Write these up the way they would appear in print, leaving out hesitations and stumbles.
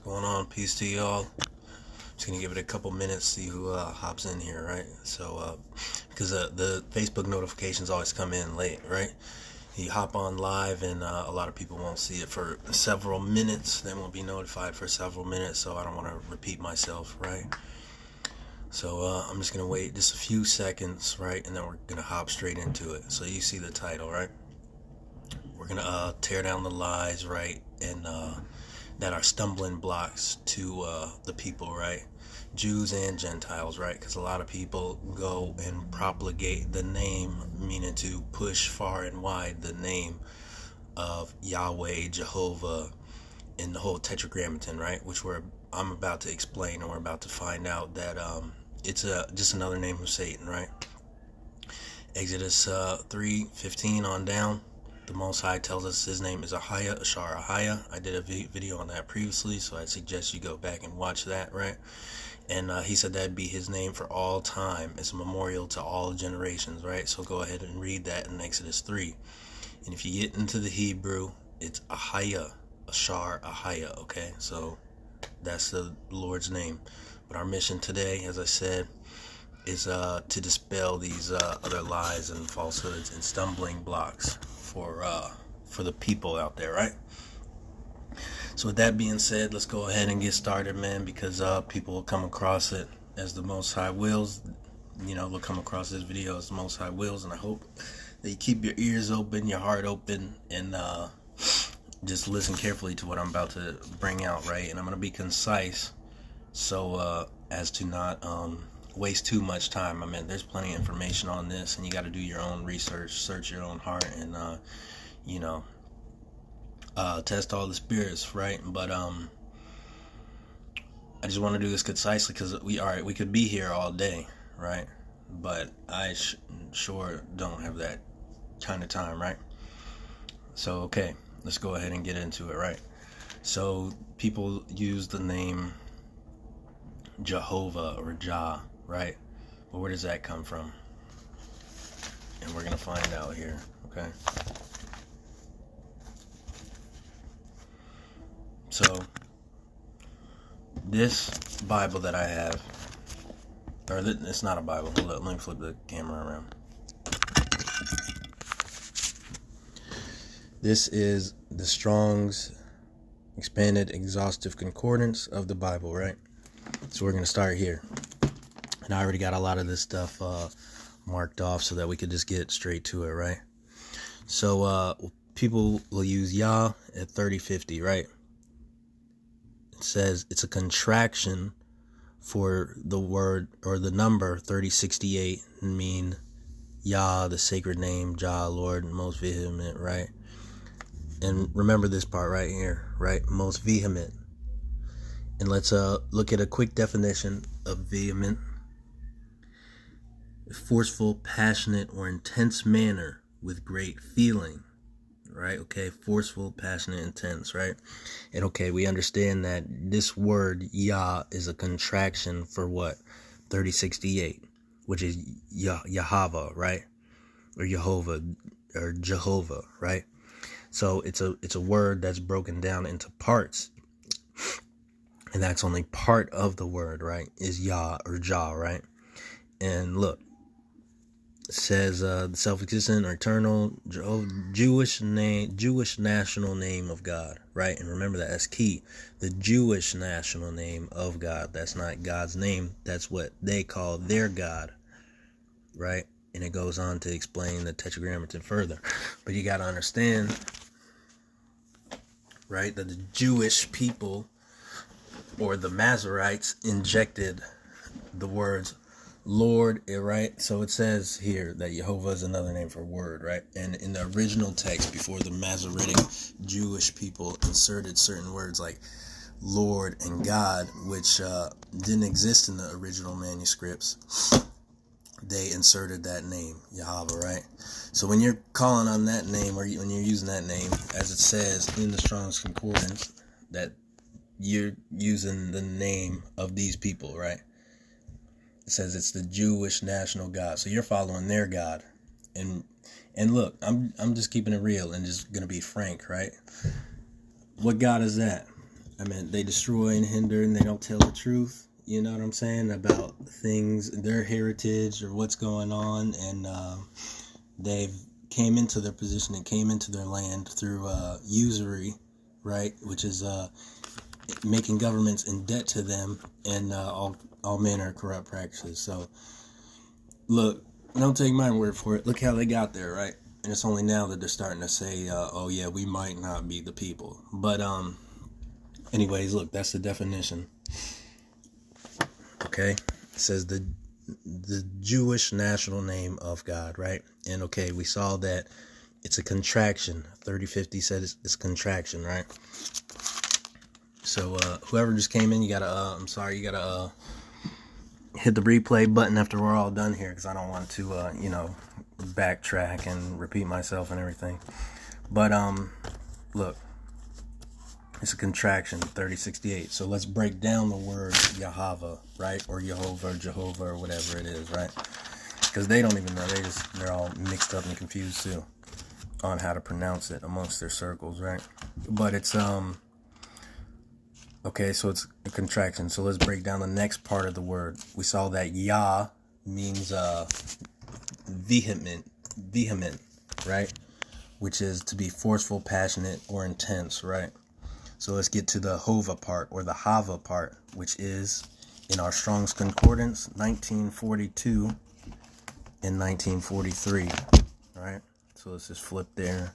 going on? Peace to y'all. Just gonna give it a couple minutes, see who hops in here, right? So, because the Facebook notifications always come in late, right? You hop on live, and a lot of people won't see it for several minutes. They won't be notified for several minutes, so I don't want to repeat myself, right? So I'm just gonna wait just a few seconds, right, and then we're gonna hop straight into it. So you see the title, right? We're gonna tear down the lies, right, and that are stumbling blocks to the people, right? Jews and Gentiles, right? Because a lot of people go and propagate the name, meaning to push far and wide the name of Yahweh, Jehovah, and the whole tetragramaton, right? Which I'm about to explain, and we're about to find out that it's just another name of Satan, right? Exodus 3:15 on down. The Most High tells us his name is AHAYAH ASHAR AHAYAH. I did a video on that previously, so I suggest you go back and watch that, right? And he said that'd be his name for all time. It's a memorial to all generations, right? So go ahead and read that in Exodus 3. And if you get into the Hebrew, it's AHAYAH ASHAR AHAYAH, okay? So that's the Lord's name. But our mission today, as I said, is to dispel these other lies and falsehoods and stumbling blocks for the people out there, right? So with that being said, let's go ahead and get started, man, because people will come across it as the Most High wills. You know, they'll come across this video as the Most High wills, and I hope that you keep your ears open, your heart open, and just listen carefully to what I'm about to bring out, right? And I'm going to be concise so as to not waste too much time. I mean, there's plenty of information on this, and you got to do your own research, search your own heart, and you know, test all the spirits, right? But I just want to do this concisely because we could be here all day, right? But I sure don't have that kind of time, right? So okay, let's go ahead and get into it, right? So people use the name Jehovah or Jah, right? But where does that come from? And we're gonna find out here, okay? So this Bible that I have, or it's not a Bible. Hold up, let me flip the camera around. This is the Strong's Expanded Exhaustive Concordance of the Bible, right? So we're going to start here. And I already got a lot of this stuff marked off so that we could just get straight to it, right? So people will use Yah at 3050, right? It says it's a contraction for the word or the number 3068, mean Yah, the sacred name, Jah, Lord, most vehement, right? And remember this part right here, right? Most vehement. And let's look at a quick definition of vehement. Forceful, passionate, or intense manner with great feeling, right? Okay, forceful, passionate, intense, right? And okay, we understand that this word Yah is a contraction for what? 3068, which is Yahweh, right? Or Jehovah, or Jehovah, right? So it's a word that's broken down into parts. And that's only part of the word, right? Is Yah or Jah, right? And look, it says the self-existent or eternal Jewish national name of God, right? And remember that's key. The Jewish national name of God. That's not God's name. That's what they call their God, right? And it goes on to explain the tetragramaton further. But you got to understand, right, that the Jewish people or the Masoretes injected the words Lord, right? So it says here that Jehovah is another name for word, right? And in the original text, before the Masoretic Jewish people inserted certain words like Lord and God, which didn't exist in the original manuscripts, they inserted that name, Jehovah, right? So when you're calling on that name, or when you're using that name, as it says in the Strong's Concordance, that you're using the name of these people, right? It says it's the Jewish national God. So you're following their God. And look, I'm just keeping it real and just going to be frank, right? What God is that? I mean, they destroy and hinder, and they don't tell the truth. You know what I'm saying, about things, their heritage or what's going on, and they've came into their position and came into their land through usury, right, which is making governments in debt to them, and all manner of corrupt practices. So, look, don't take my word for it. Look how they got there, right? And it's only now that they're starting to say, oh yeah, we might not be the people. But anyways, look, that's the definition. Okay, it says the Jewish national name of God, right? And okay, we saw that it's a contraction. 3050 said it's contraction, right? So whoever just came in, you gotta you gotta hit the replay button after we're all done here, because I don't want to backtrack and repeat myself and everything. But look, it's a contraction, 3068. So let's break down the word Jehovah, right? Or Jehovah, or whatever it is, right? Because they don't even know. They're all mixed up and confused too on how to pronounce it amongst their circles, right? But it's okay, so it's a contraction. So let's break down the next part of the word. We saw that Yah means vehement, right? Which is to be forceful, passionate, or intense, right? So let's get to the Hova part, or the Hava part, which is in our Strong's Concordance, 1942 and 1943, right? So let's just flip there.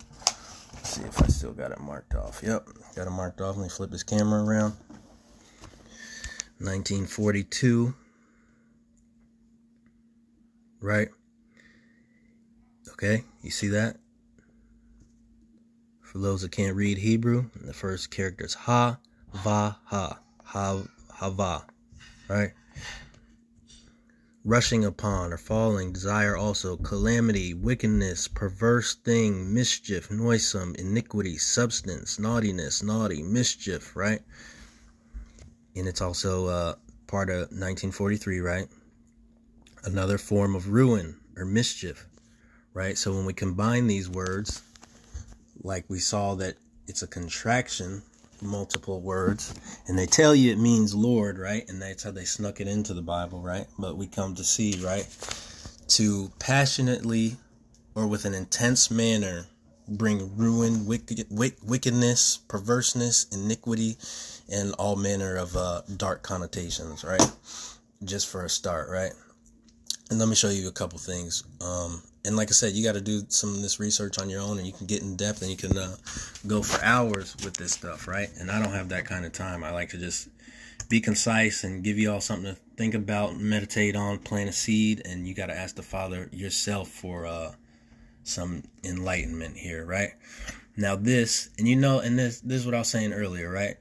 Let's see if I still got it marked off. Yep, got it marked off. Let me flip this camera around. 1942, right? Okay, you see that? For those that can't read Hebrew, the first character is ha, va, ha, hava, right? Rushing upon or falling, desire also, calamity, wickedness, perverse thing, mischief, noisome, iniquity, substance, naughtiness, naughty, mischief, right? And it's also part of 1943, right? Another form of ruin or mischief, right? So when we combine these words, like we saw that it's a contraction, multiple words, and they tell you it means Lord, right? And that's how they snuck it into the Bible, right? But we come to see, right, to passionately or with an intense manner bring ruin, wickedness, perverseness, iniquity, and all manner of dark connotations, right? Just for a start, right? And let me show you a couple things. And like I said, you got to do some of this research on your own, and you can get in depth, and you can go for hours with this stuff, right? And I don't have that kind of time. I like to just be concise and give you all something to think about, meditate on, plant a seed, and you got to ask the Father yourself for some enlightenment here, right? Now this, and this is what I was saying earlier, right?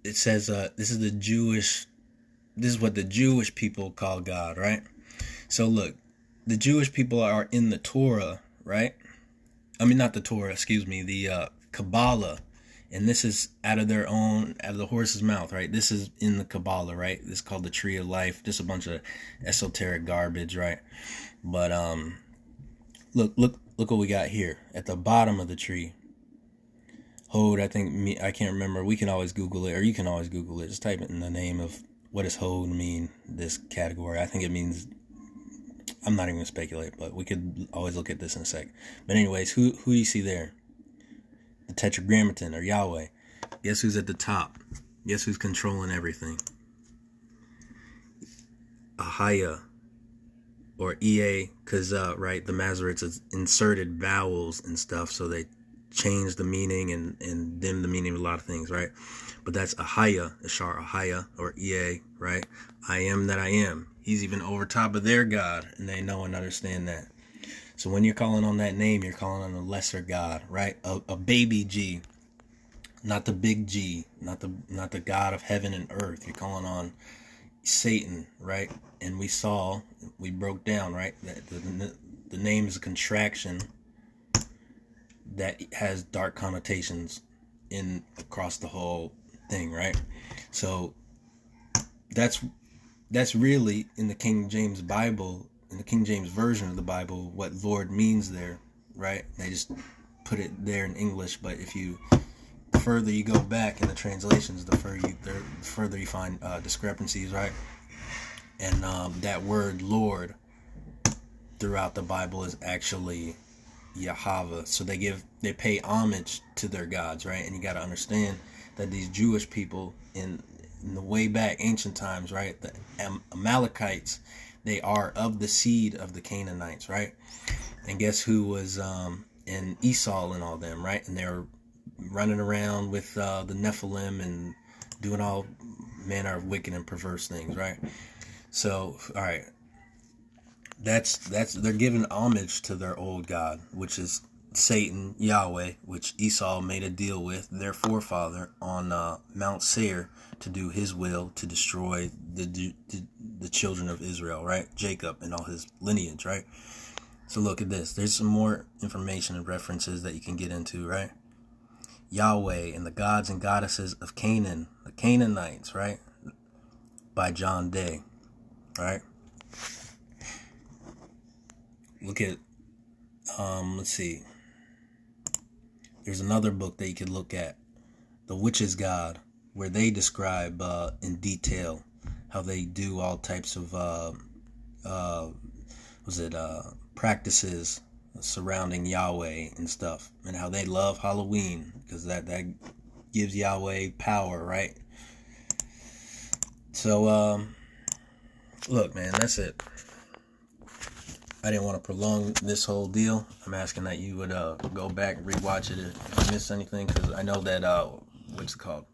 It says this is what the Jewish people call God, right? So look, the Jewish people are in the Torah, right? I mean, not the Torah, excuse me, the Kabbalah. And this is out of the horse's mouth, right? This is in the Kabbalah, right? This is called the Tree of Life. Just a bunch of esoteric garbage, right? But look what we got here at the bottom of the tree. Hod, I can't remember. We can always Google it, or you can always Google it. Just type it in the name of what does Hod mean, this category. I think it means, I'm not even going to speculate, but we could always look at this in a sec. But anyways, who do you see there? The tetragramaton, or Yahweh. Guess who's at the top? Guess who's controlling everything? AHAYAH, or EA, because, right, the Masoretes has inserted vowels and stuff, so they change the meaning and dim the meaning of a lot of things, right? But that's AHAYAH ASHAR AHAYAH, or EA, right? I am that I am. He's even over top of their God, and they know and understand that. So when you're calling on that name, you're calling on a lesser God, right? A baby G, not the big G, not the God of heaven and earth. You're calling on Satan, right? And we broke down, right, that the name is a contraction that has dark connotations across the whole thing, right? So that's really in the King James Bible, in the King James version of the Bible, what Lord means there, right? They just put it there in English, but if you further you go back in the translations, the further you find discrepancies, right? And that word Lord throughout the Bible is actually Jehovah. So they pay homage to their gods, right? And you got to understand that these Jewish people in the way back ancient times, right? The Amalekites, they are of the seed of the Canaanites, right? And guess who was in Esau and all them, right? And they're running around with the Nephilim and doing all manner of wicked and perverse things, right? So, all right, that's they're giving homage to their old god, which is Satan, Yahweh, which Esau made a deal with their forefather on Mount Seir to do his will, to destroy the children of Israel, right? Jacob and all his lineage, right? So look at this. There's some more information and references that you can get into, right? Yahweh and the gods and goddesses of Canaan, the Canaanites, right? By John Day, right? Look at, let's see. There's another book that you could look at, The Witch's God, where they describe in detail how they do all types of, practices surrounding Yahweh and stuff, and how they love Halloween because that gives Yahweh power, right? So look, man, that's it. I didn't want to prolong this whole deal. I'm asking that you would go back and rewatch it if you missed anything, because I know that what's it called,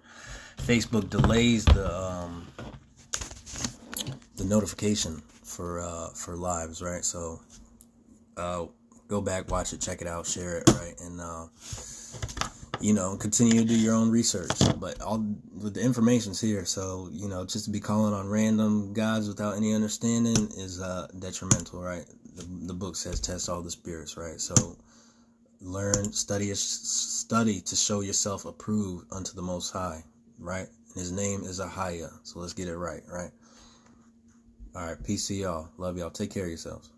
Facebook delays the notification for lives, right? So go back, watch it, check it out, share it, right? And continue to do your own research. But all with the information's here, so just to be calling on random gods without any understanding is detrimental, right? The book says test all the spirits, right? So learn, study to show yourself approved unto the Most High, right? And his name is AHAYAH. So let's get it right, right? All right, peace to y'all. Love y'all. Take care of yourselves.